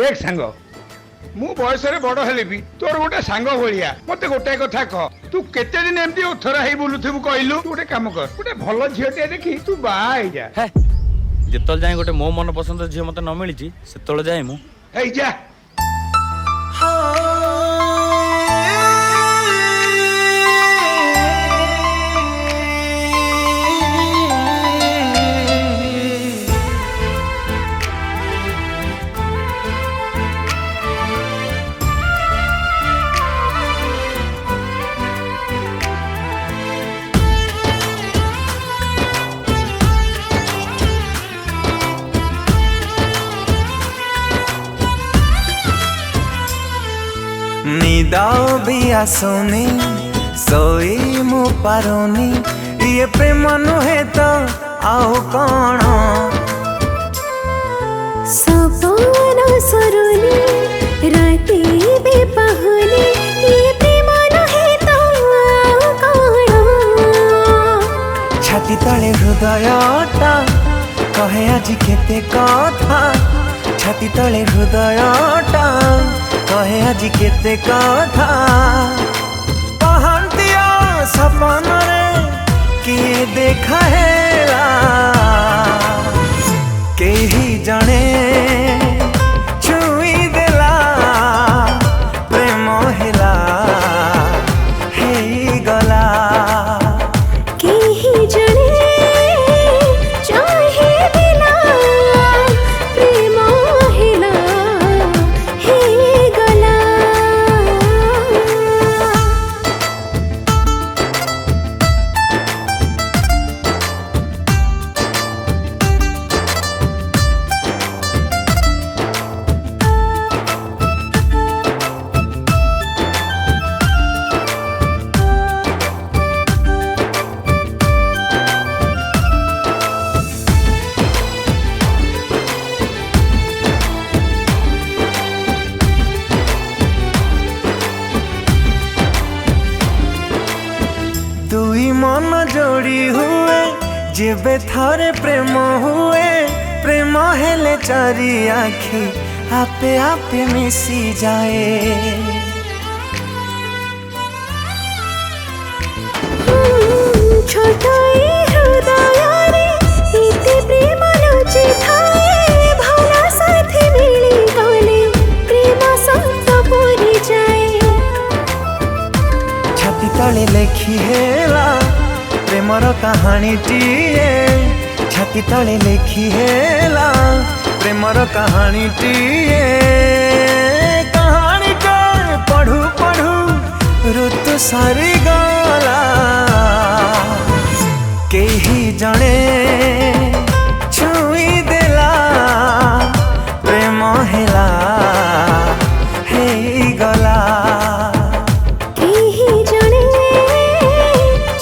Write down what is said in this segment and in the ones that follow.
देख सांग मु बयस बड़ हेले भी तोर गोटे सांग भाया मत गोटे कथा कह तू केते दिन एमती ओथरा हे बुलुथबु कहलु तू गोटे काम कर गोटे भल झीटे देखी तू बाहा हो जा जितल जाए गोटे मो मन पसंद झील मत न मिली से जाए मु जा निदाओ भी आसोनी सोई मु पारोनी ये प्रेम नुहे तो आओ कौन सपना सरुनी राती बेपहनी ये प्रेम नुहे तो आओ कौन छाती तले हृदयटा कहे आज केते कथा छाती तले हृदयटा कहे आज केते कथा पहंतिया सपन रे किए देखा हेला केही जने छुई देला प्रेम हेला हेई गला केही जने चाहे दिला प्रेम हेला हे गला दुई मन जोड़ी हुए जेबे थारे प्रेम हुए प्रेम हेले चारि आखि आपे आपे मिसी जाए छोटा हृदय रे इति प्रेम लुचि थाए भला साथी मिली गले प्रेम सत पूरी जाए छाती तले लेखी हेला प्रेमर कहानी टीए छाती तले लेखी हेला प्रेमर कहानी टीए कहानी के पढ़ू पढ़ू ऋतु सारी गला केही जने छुई देला प्रेम हेला हेई गला केही जने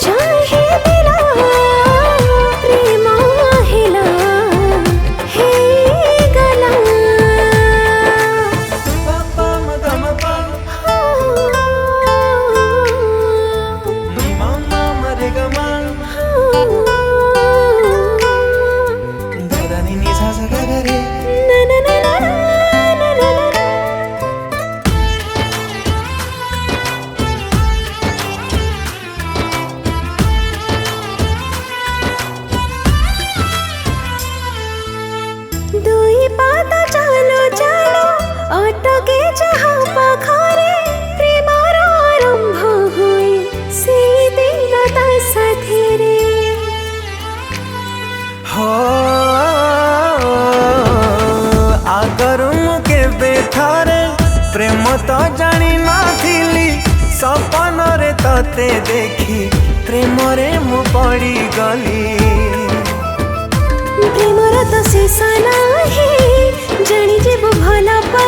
चाहे दिला प्रेम हेला हे गला पापा मगम पम मामा मरे गमन दादा नी नी सा सा गा गा रे ना ना ना ना ना ना ना दुई पाता चालो चालो अटके जहाँ पाखरे प्रेमर आरंभ हुए से दिन ता साथीरे हो आगरू के बेथारे प्रेम तो जानी नाथिली सपन रे तते देखी प्रेम रे मु पड़ी गली प्रेमर तो शेष नाही जानी जीव भला पा